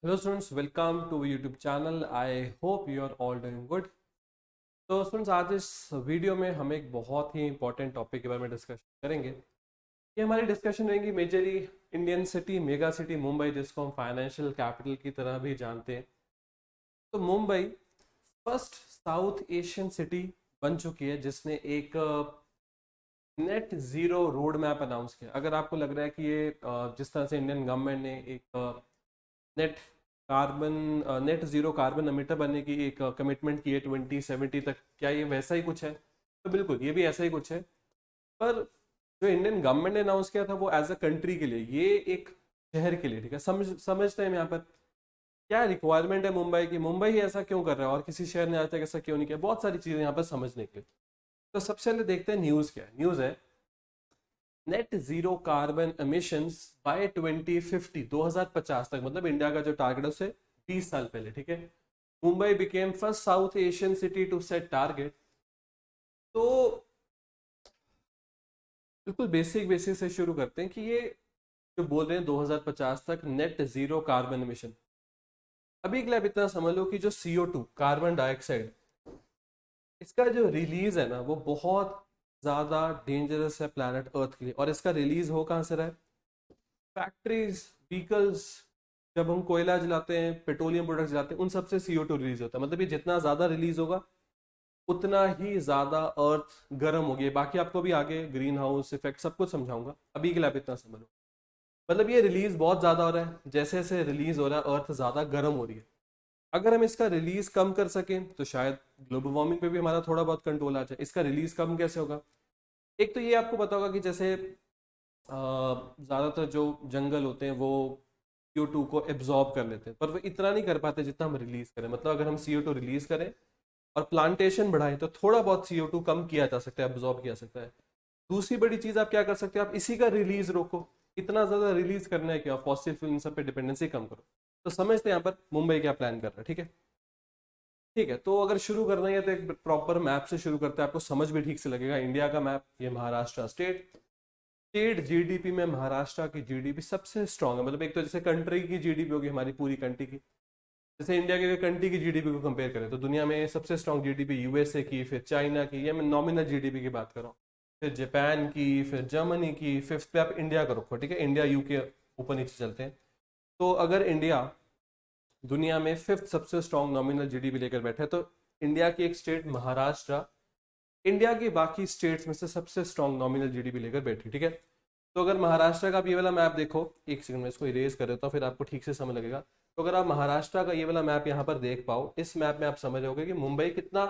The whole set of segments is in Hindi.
Hello students, welcome to YouTube channel. I hope you are all doing good. तो स्टूडेंट्स, आज इस वीडियो में हम एक बहुत ही इंपॉर्टेंट टॉपिक के बारे में डिस्कशन करेंगे। ये हमारी डिस्कशन रहेगी majorly Indian city, mega city Mumbai, जिसको हम फाइनेंशियल कैपिटल की तरह भी जानते हैं। तो Mumbai first South Asian city बन चुकी है जिसने एक net zero road map announce किया। अगर आपको लग रहा है कि ये जिस तरह से इंडियन गवर्नमेंट ने एक net carbon net zero carbon emitter बनने की एक कमिटमेंट की है 2070 तक, क्या ये वैसा ही कुछ है? तो बिल्कुल ये भी ऐसा ही कुछ है। पर जो इंडियन गवर्नमेंट ने अनाउंस किया था वो एज अ कंट्री के लिए, ये एक शहर के लिए, ठीक है। समझते हैं यहाँ पर क्या रिक्वायरमेंट है मुंबई की, मुंबई ही ऐसा क्यों कर रहा है और किसी शहर ने आज तक ऐसा क्यों नहीं किया। बहुत सारी चीजें यहाँ पर समझने के लिए। तो सबसे पहले देखते हैं न्यूज क्या है। न्यूज है net zero carbon emissions by 2050, 2050 तक, मतलब इंडिया का जो टारगेट है उससे 20 साल पहले, ठीक है। Mumbai became first South Asian city to set target. तो बिल्कुल बेसिक बेसिक से शुरू करते हैं कि ये जो बोल रहे हैं 2050 तक नेट जीरो कार्बन एमिशन। अभी के लिए आप इतना समझ लो कि जो CO2 कार्बन डाइऑक्साइड, इसका जो रिलीज है ना वो बहुत ज्यादा डेंजरस है प्लैनेट अर्थ के लिए। और इसका रिलीज हो कहाँ से रहा है? फैक्ट्रीज, व्हीकल्स, जब हम कोयला जलाते हैं, पेट्रोलियम प्रोडक्ट्स जलाते हैं, उन सबसे CO2 रिलीज होता है। मतलब ये जितना ज्यादा रिलीज होगा उतना ही ज्यादा अर्थ गर्म होगी। बाकी आपको भी आगे ग्रीन हाउस इफेक्ट सब कुछ समझाऊंगा, अभी के लिए आप इतना समझ लो। मतलब ये रिलीज बहुत ज्यादा हो रहा है, जैसे जैसे रिलीज हो रहा है अर्थ ज्यादा गर्म हो रही है। अगर हम इसका रिलीज कम कर सकें तो शायद ग्लोबल वार्मिंग पे भी हमारा थोड़ा बहुत कंट्रोल आ जाए। इसका रिलीज कम कैसे होगा? एक तो ये आपको पता होगा कि जैसे ज़्यादातर जो जंगल होते हैं वो CO2 को एब्जॉर्ब कर लेते हैं, पर वो इतना नहीं कर पाते जितना हम रिलीज करें। मतलब अगर हम CO2 रिलीज करें और प्लांटेशन बढ़ाएं तो थोड़ा बहुत CO2 कम किया जा सकता है, एब्जॉर्ब किया जा सकता है। दूसरी बड़ी चीज आप क्या कर सकते हो, आप इसी का रिलीज रोको। इतना ज्यादा रिलीज करना है क्या? फॉसिल फ्यूल सब पे डिपेंडेंसी कम करो। तो समझते हैं यहाँ पर मुंबई क्या प्लान कर रहा है, ठीक है। ठीक है, तो अगर शुरू करना है तो एक प्रॉपर मैप से शुरू करते हैं, आपको समझ भी ठीक से लगेगा। इंडिया का मैप, ये महाराष्ट्र स्टेट GDP में महाराष्ट्र की GDP सबसे स्ट्रांग है। मतलब एक तो जैसे कंट्री की GDP होगी, हमारी पूरी कंट्री की, जैसे इंडिया के कंट्री की GDP को कंपेयर करें तो दुनिया में सबसे स्ट्रांग GDP USA की, फिर चाइना की, ये मैं नॉमिनल GDP की बात कर रहा हूँ, फिर जापान की, फिर जर्मनी की, फिफ्थ पे आप इंडिया को रखो, ठीक है। इंडिया UK ऊपर नीचे चलते हैं। तो अगर इंडिया दुनिया में फिफ्थ सबसे स्ट्रांग नॉमिनल GDP लेकर बैठे तो इंडिया की एक स्टेट महाराष्ट्र इंडिया की बाकी स्टेट्स में से सबसे स्ट्रांग नॉमिनल GDP लेकर बैठी, ठीक है। तो अगर महाराष्ट्र का आप ये वाला मैप देखो, एक सेकंड में इसको इरेज कर देता हूँ फिर आपको ठीक से समझ लगेगा। तो अगर आप महाराष्ट्र का ये वाला मैप यहाँ पर देख पाओ, इस मैप में आप समझ रहोगे कि मुंबई कितना,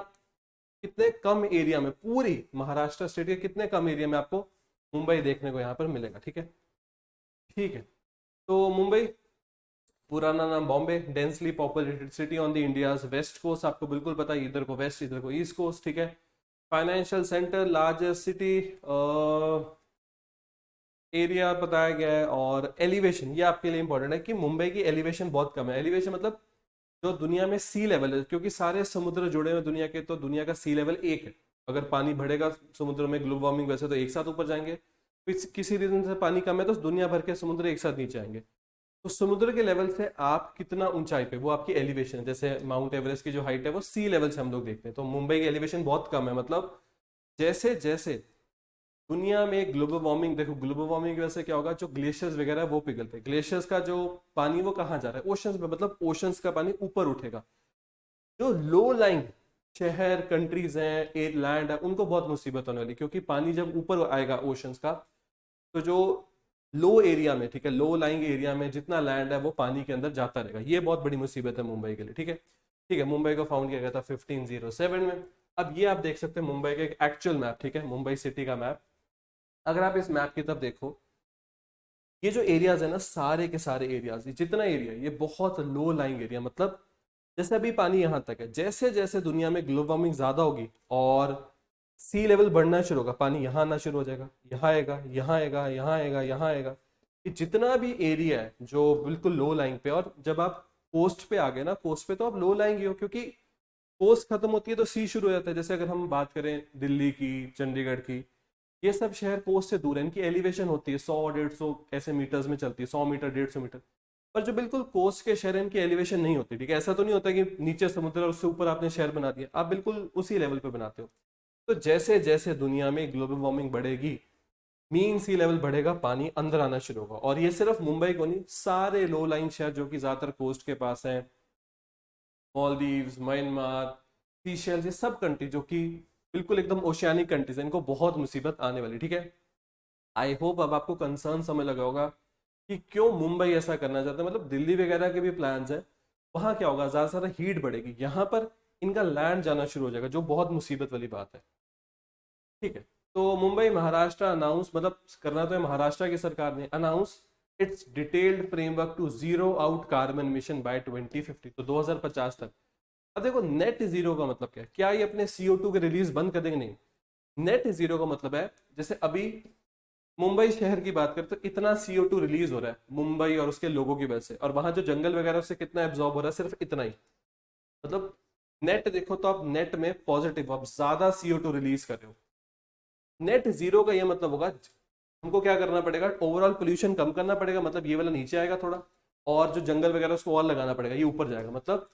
कितने कम एरिया में, पूरी महाराष्ट्र स्टेट के कितने कम एरिया में आपको मुंबई देखने को यहाँ पर मिलेगा, ठीक है। ठीक है, तो मुंबई, पुराना नाम Bombay, densely populated city on the India's west coast, आपको बिल्कुल पता है, इधर को वेस्ट इधर को ईस्ट कोस्ट, ठीक है। Financial centre, largest city, area बताया गया है। और एलिवेशन, ये आपके लिए इंपॉर्टेंट है कि मुंबई की एलिवेशन बहुत कम है। एलिवेशन मतलब जो दुनिया में सी लेवल है, क्योंकि सारे समुद्र जुड़े हुए दुनिया के, तो दुनिया का सी लेवल एक है। अगर पानी बढ़ेगा समुद्र में, ग्लोबल वार्मिंग वैसे तो एक साथ ऊपर जाएंगे, किसी रीजन से पानी कम है तो दुनिया भर के समुद्र एक साथ नीचे आएंगे। तो समुद्र के लेवल से आप कितना ऊंचाई पे, वो आपकी एलिवेशन है। जैसे माउंट एवरेस्ट की जो हाइट है वो सी लेवल से हम लोग देखते हैं, तो मुंबई की एलिवेशन बहुत कम है। मतलब जैसे जैसे दुनिया में ग्लोबल वार्मिंग, देखो ग्लोबल वार्मिंग की वजह से क्या होगा, जो ग्लेशियर्स वगैरह है वो पिघलते हैं। ग्लेशियर्स का जो पानी वो कहाँ जा रहा है? ओशंस में। मतलब ओशंस का पानी ऊपर उठेगा। जो लो लाइंग शहर कंट्रीज हैं, एयर लैंड है, उनको बहुत मुसीबत होने वाली, क्योंकि पानी जब ऊपर आएगा ओशंस का, तो जो लो एरिया में, ठीक है, लो लाइंग एरिया में जितना लैंड है वो पानी के अंदर जाता रहेगा। ये बहुत बड़ी मुसीबत है मुंबई के लिए, ठीक है। ठीक है, मुंबई को फाउंड किया गया था 1507 में। अब ये आप देख सकते हैं मुंबई का एक एक्चुअल मैप, ठीक है, मुंबई सिटी का मैप। अगर आप इस मैप की तरफ देखो, ये जो एरियाज है ना, सारे के सारे एरियाज, ये जितना एरिया है ये बहुत लो लाइंग एरिया। मतलब जैसे अभी पानी यहाँ तक है, जैसे जैसे दुनिया में ग्लोबल वार्मिंग ज्यादा होगी और सी लेवल बढ़ना शुरू होगा, पानी यहाँ आना शुरू हो जाएगा, यहाँ आएगा, यहाँ आएगा, यहाँ आएगा, यहाँ आएगा। ये जितना भी एरिया है जो बिल्कुल लो लाइंग पे, और जब आप कोस्ट पे आ गए ना, कोस्ट पे तो आप लो लाइंग ही हो, क्योंकि कोस्ट खत्म होती है तो सी शुरू हो जाता है। जैसे अगर हम बात करें दिल्ली की, चंडीगढ़ की, ये सब शहर कोस्ट से दूर है, इनकी एलिवेशन होती है 100 150 ऐसे मीटर्स में चलती है, 100 मीटर 150 मीटर। पर जो बिल्कुल कोस्ट के शहर हैं, इनकी एलिवेशन नहीं होती, ठीक है। ऐसा तो नहीं होता कि नीचे समुद्र और उससे ऊपर आपने शहर बना दिया, आप बिल्कुल उसी लेवल पे बनाते हो। तो जैसे जैसे दुनिया में ग्लोबल वार्मिंग बढ़ेगी, मीन सी लेवल बढ़ेगा, पानी अंदर आना शुरू होगा। और ये सिर्फ मुंबई को नहीं, सारे लो लाइन शहर जो कि ज्यादातर कोस्ट के पास हैं, मालदीव्स, म्यांमार, सीशेल्स, ये सब कंट्री जो कि बिल्कुल एकदम ओशियानिक कंट्रीज है, इनको बहुत मुसीबत आने वाली, ठीक है। आई होप अब आपको कंसर्न समझ लगा होगा कि क्यों मुंबई ऐसा करना चाहता है। मतलब दिल्ली वगैरह के भी प्लान्स है, वहां क्या होगा, ज्यादा से ज्यादा हीट बढ़ेगी, यहाँ पर इनका लैंड जाना शुरू हो जाएगा, जो बहुत मुसीबत वाली बात है, ठीक है। तो मुंबई महाराष्ट्र अनाउंस, मतलब करना तो है महाराष्ट्र की सरकार ने announce its detailed framework to zero out carbon mission by 2050, तो 2050 तक। अब देखो नेट जीरो का मतलब क्या है, क्या ये अपने CO2 के रिलीज बंद कर देंगे? नहीं। नेट जीरो का मतलब है, जैसे अभी मुंबई शहर की बात करें तो इतना CO2 रिलीज हो रहा है मुंबई और उसके लोगों की वजह से, और वहां जो जंगल वगैरह से कितना एब्जॉर्ब हो रहा है, सिर्फ इतना ही। मतलब नेट देखो तो आप नेट में पॉजिटिव, आप ज्यादा CO2 रिलीज कर रहे हो। नेट जीरो का ये मतलब होगा हमको क्या करना पड़ेगा, ओवरऑल पोल्यूशन कम करना पड़ेगा, मतलब ये वाला नीचे आएगा थोड़ा, और जो जंगल वगैरह उसको और लगाना पड़ेगा, ये ऊपर जाएगा। मतलब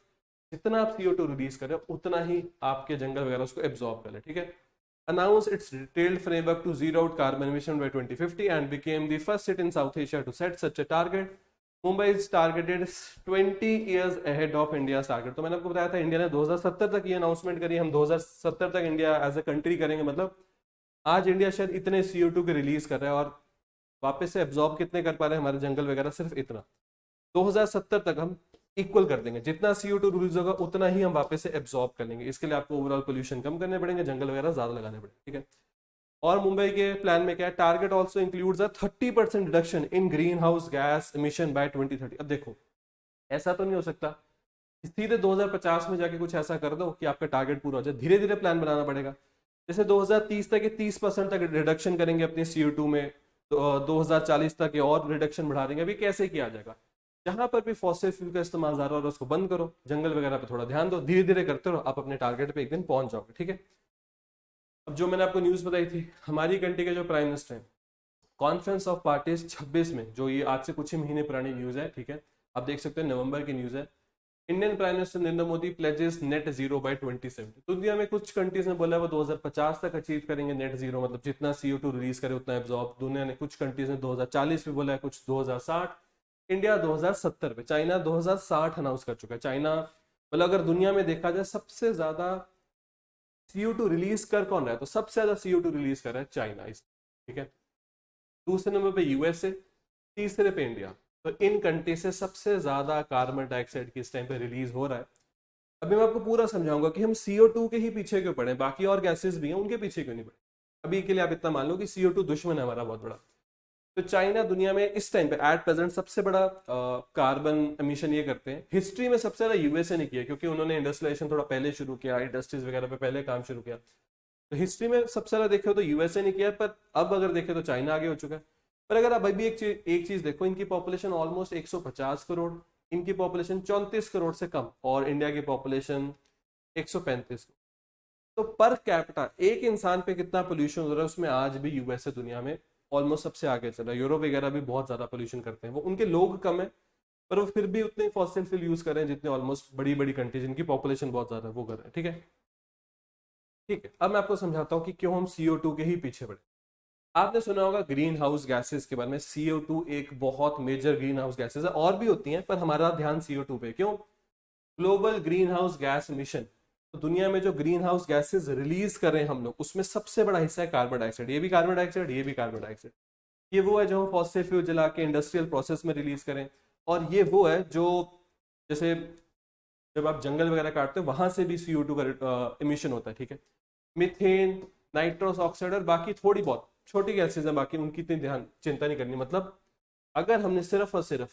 जितना आप CO2 रिलीज करें उतना ही आपके जंगल वगैरह उसको एब्जॉर्ब कर ले, ठीक है। Announce its detailed framework to zero out carbon emission by 2050 and became the first city in South Asia to set such a target. Mumbai is targeted 20 years ahead of India's target. तो मैंने आपको बताया था इंडिया ने 2070 तक ये अनाउंसमेंट करी, हम 2070 तक इंडिया एज अ कंट्री करेंगे। मतलब आज इंडिया शायद इतने CO2 के रिलीज कर रहा है, और वापस से एब्जॉर्ब कितने कर पा रहे हैं हमारे जंगल वगैरह, सिर्फ इतना। 2070 तक हम इक्वल कर देंगे, जितना CO2 रिलीज होगा उतना ही हम वापस से एब्जॉर्ब कर लेंगे। इसके लिए आपको ओवरऑल पोल्यूशन कम करने पड़ेंगे, जंगल वगैरह ज्यादा लगाने पड़ेंगे, ठीक है। और मुंबई के प्लान में क्या है, target also includes a 30% reduction in green house gas emission by 2030। अब देखो ऐसा तो नहीं हो सकता सीधे 2050 में जाके कुछ ऐसा कर दो कि आपका टारगेट पूरा हो जाए, धीरे धीरे प्लान बनाना पड़ेगा। जैसे 2030 तक 30% तक रिडक्शन करेंगे अपने CO2 में, तो 2040 तक और रिडक्शन बढ़ा देंगे। अभी कैसे किया जाएगा, जहां पर भी फॉसिल फ्यूल का इस्तेमाल ज्यादा हो रहा है उसको बंद करो, जंगल वगैरह पे थोड़ा ध्यान दो, धीरे धीरे करते रहो, आप अपने टारगेट पे एक दिन पहुंच जाओगे, ठीक है। अब जो मैंने आपको न्यूज बताई थी, हमारी कंट्री के जो प्राइम मिनिस्टर हैं, कॉन्फ्रेंस ऑफ पार्टीज 26 में, जो ये आज से कुछ ही महीने पुरानी न्यूज है, ठीक है, आप देख सकते हैं नवंबर की न्यूज है। Indian prime minister Narendra Modi pledges net zero by 2070। तो दुनिया में कुछ कंट्रीज ने बोला वो 2050 तक अचीव करेंगे नेट जीरो, मतलब जितना CO2 रिलीज करे उतना एब्जॉर्ब। दुनिया ने कुछ कंट्रीज ने 2040 में बोला है, कुछ 2060, इंडिया 2070 पे, चाइना 2060 अनाउंस कर चुका है। चाइना मतलब अगर दुनिया में देखा जाए सबसे ज्यादा CO2 रिलीज कर कौन रहा है, तो सबसे ज्यादा CO2 रिलीज कर रहा है चाइना, इस, ठीक है। दूसरे नंबर पे USA, तीसरे पे इंडिया। तो इन कंट्री से सबसे ज्यादा कार्बन डाइऑक्साइड किस टाइम पे रिलीज हो रहा है। अभी मैं आपको पूरा समझाऊंगा कि हम CO2 के ही पीछे क्यों पड़े, बाकी और गैसेस भी हैं उनके पीछे क्यों नहीं पड़े। अभी के लिए आप इतना मान लो कि CO2 दुश्मन है हमारा बहुत बड़ा। तो चाइना दुनिया में इस टाइम पे एट प्रेजेंट सबसे बड़ा कार्बन एमिशन ये करते हैं। हिस्ट्री में सबसे ज्यादा USA ने किया, क्योंकि उन्होंने इंडस्ट्रियलाइजेशन थोड़ा पहले शुरू किया, इंडस्ट्रीज वगैरह पे पहले काम शुरू किया। तो हिस्ट्री में सबसे ज्यादा देखे तो USA ने किया, पर अब अगर देखे तो चाइना आगे हो चुका है। पर अगर आप अभी एक चीज देखो, इनकी पॉपुलेशन ऑलमोस्ट 150 करोड़, इनकी पॉपुलेशन 34 करोड़ से कम, और इंडिया की पॉपुलेशन 135। तो पर कैपिटा एक इंसान पे कितना पोल्यूशन हो रहा है, उसमें आज भी USA दुनिया में ऑलमोस्ट सबसे आगे चल रहा है। यूरोप वगैरह भी बहुत ज्यादा पोल्यूशन करते हैं, वो उनके लोग कम है, पर वो फिर भी उतने फॉसिल फ्यूल यूज कर रहे हैं जितने ऑलमोस्ट बड़ी बड़ी कंट्री जिनकी पॉपुलेशन बहुत ज्यादा है वो कर रहे हैं, ठीक है। ठीक है, अब मैं आपको समझाता हूँ कि क्यों हम CO2 के ही पीछे पड़े। आपने सुना होगा ग्रीन हाउस गैसेस के बारे में, CO2 एक बहुत मेजर ग्रीन हाउस गैसेस है, और भी होती हैं पर हमारा ध्यान CO2 पे क्यों। Global green house gas mission, तो दुनिया में जो ग्रीन हाउस गैसेस रिलीज कर रहे हैं हम लोग, उसमें सबसे बड़ा हिस्सा है कार्बन डाइऑक्साइड। ये भी कार्बन डाइऑक्साइड, ये भी कार्बन डाइऑक्साइड। ये वो है जो हम फॉसिल फ्यूल जला के इंडस्ट्रियल प्रोसेस में रिलीज करें, और ये वो है जो जैसे जब आप जंगल वगैरह काटते हो वहां से भी CO2 का इमिशन होता है, ठीक है। मीथेन, नाइट्रोस ऑक्साइड और बाकी थोड़ी बहुत छोटी गैसेज हैं, बाकी उनकी इतनी ध्यान चिंता नहीं करनी। मतलब अगर हमने सिर्फ और सिर्फ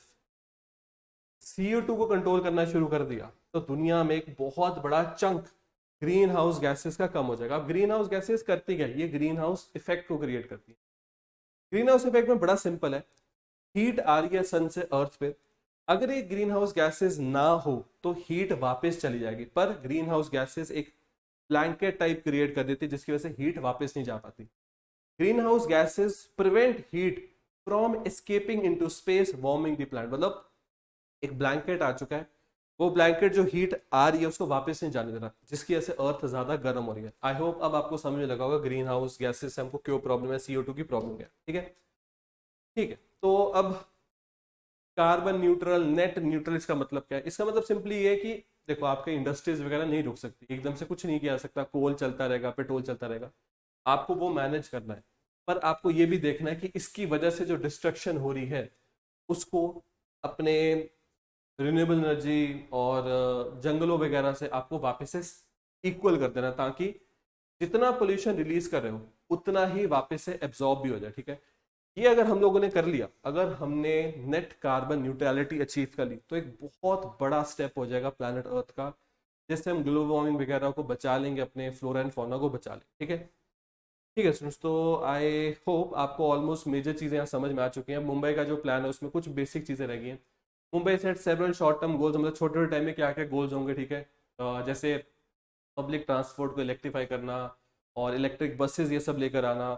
CO2 को कंट्रोल करना शुरू कर दिया तो दुनिया में एक बहुत बड़ा चंक ग्रीन हाउस गैसेस का कम हो जाएगा। अब ग्रीन हाउस गैसेस करती क्या, ये ग्रीन हाउस इफेक्ट को क्रिएट करती है। ग्रीन हाउस इफेक्ट में बड़ा सिंपल है, हीट आ रही है सन से अर्थ पे, अगर ये ग्रीन हाउस गैसेस ना हो तो हीट वापस चली जाएगी, पर ग्रीन हाउस गैसेस एक ब्लैंकेट टाइप क्रिएट कर देती है जिसकी वजह से हीट वापस नहीं जा पाती। Green house gases prevent heat from escaping into space, warming the planet. मतलब एक ब्लैंकेट आ चुका है, वो ब्लैंकेट जो हीट आ रही है उसको वापस नहीं जाने दे रहा, जिसकी वजह से अर्थ ज्यादा गर्म हो रही है। आई होप अब आपको समझ लगा होगा ग्रीन हाउस गैसेस से हमको क्यों प्रॉब्लम है, CO2 की प्रॉब्लम है। ठीक है, ठीक है। तो अब कार्बन न्यूट्रल, नेट न्यूट्रल, इसका मतलब क्या है? इसका मतलब सिंपली ये है कि देखो आपके इंडस्ट्रीज वगैरह नहीं रुक सकती, एकदम से कुछ नहीं किया जा सकता, कोल चलता रहेगा, पेट्रोल चलता रहेगा, आपको वो मैनेज करना है। पर आपको ये भी देखना है कि इसकी वजह से जो डिस्ट्रक्शन हो रही है उसको अपने रिन्यूएबल एनर्जी और जंगलों वगैरह से आपको वापस से इक्वल कर देना, ताकि जितना पोल्यूशन रिलीज कर रहे हो उतना ही वापस से एब्जॉर्ब भी हो जाए। ठीक है, ये अगर हम लोगों ने कर लिया, अगर हमने नेट कार्बन न्यूट्रलिटी अचीव कर ली, तो एक बहुत बड़ा स्टेप हो जाएगा प्लैनेट अर्थ का, जिससे हम ग्लोबल वार्मिंग वगैरह को बचा लेंगे, अपने फ्लोरा एंड फौना को बचा लेंगे। ठीक है, ठीक है स्टूडेंट्स, तो आई होप आपको ऑलमोस्ट मेजर चीज़ें यहाँ समझ में आ चुकी हैं। मुंबई का जो प्लान है उसमें कुछ बेसिक चीज़ें रह गई हैं। Mumbai set several short term goals, मतलब छोटे छोटे टाइम में क्या क्या गोल्स होंगे। ठीक है, जैसे पब्लिक ट्रांसपोर्ट को इलेक्ट्रीफाई करना और इलेक्ट्रिक बसेस ये सब लेकर आना।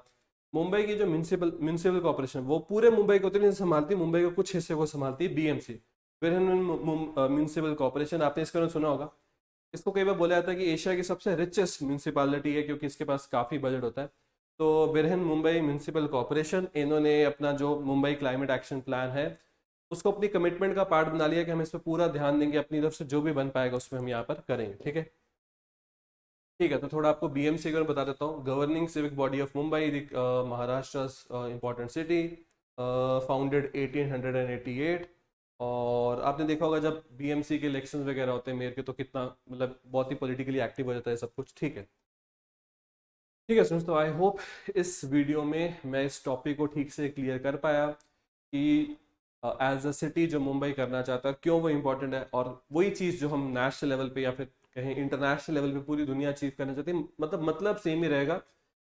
मुंबई की जो म्यूनसिपल कॉर्पोरेशन वो पूरे मुंबई को तो नहीं संभालती, मुंबई के कुछ हिस्से को संभालती है BMC, म्यूनसिपल कॉर्पोरेशन। आपने इसका नाम सुना होगा। इसको कई बार बोला जाता है कि एशिया की सबसे रिचेस्ट म्यूनसिपालिटी है, क्योंकि इसके पास काफ़ी बजट होता है। तो बिरहन मुंबई म्यूनसिपल कॉर्पोरेशन, इन्होंने अपना जो मुंबई क्लाइमेट एक्शन प्लान है उसको अपनी कमिटमेंट का पार्ट बना लिया कि हम इस पर पूरा ध्यान देंगे, अपनी तरफ से जो भी बन पाएगा उसमें हम यहाँ पर करेंगे। ठीक है, ठीक है। तो थोड़ा आपको BMC का बता देता हूँ। Governing civic body of Mumbai, Maharashtra important city, founded 1888। और आपने देखा होगा जब BMC के इलेक्शन वगैरह होते हैं मेयर के, तो कितना मतलब बहुत ही पॉलिटिकली एक्टिव हो जाता है सब कुछ। ठीक है, ठीक है स्टूडेंट्स, तो आई होप इस वीडियो में मैं इस टॉपिक को ठीक से क्लियर कर पाया कि एज अ सिटी जो मुंबई करना चाहता है क्यों वो इम्पोर्टेंट है, और वही चीज़ जो हम नेशनल लेवल पे या फिर कहीं इंटरनेशनल लेवल पे पूरी दुनिया अचीव करना चाहती है, मतलब सेम ही रहेगा।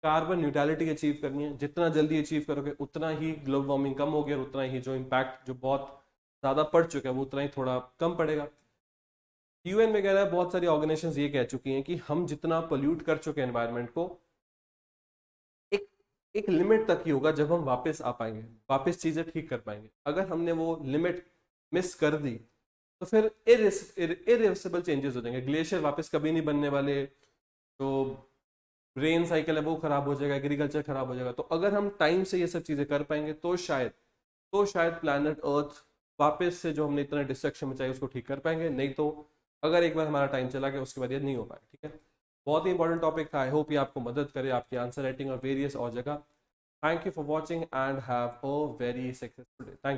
कार्बन न्यूट्रलिटी अचीव करनी है, जितना जल्दी अचीव करोगे उतना ही ग्लोबल वार्मिंग कम होगी, और उतना ही जो इम्पैक्ट जो बहुत ज़्यादा पड़ चुका है वो उतना ही थोड़ा कम पड़ेगा। UN वगैरह बहुत सारी ऑर्गेनाइजेशंस ये कह चुकी हैं कि हम जितना पोल्यूट कर चुके हैं एनवायरनमेंट को, एक एक लिमिट तक ही होगा जब हम वापस आ पाएंगे, वापस चीजें ठीक कर पाएंगे। अगर हमने वो लिमिट मिस कर दी तो फिर इरिवर्सिबल चेंजेस हो जाएंगे। ग्लेशियर वापस कभी नहीं बनने वाले, तो रेन साइकिल है वो खराब हो जाएगा, एग्रीकल्चर खराब हो जाएगा। तो अगर हम टाइम से ये सब चीजें कर पाएंगे तो शायद प्लैनेट अर्थ वापस से जो हमने इतना डिस्ट्रक्शन मचाई उसको ठीक कर पाएंगे। नहीं तो अगर एक बार हमारा टाइम चला गया उसके बाद ये नहीं हो पाएगा। ठीक है, बहुत ही इंपॉर्टेंट टॉपिक था। आई होप ये आपको मदद करे आपकी आंसर राइटिंग और वेरियस और जगह। Thank you for watching and have a very successful day. Thank you.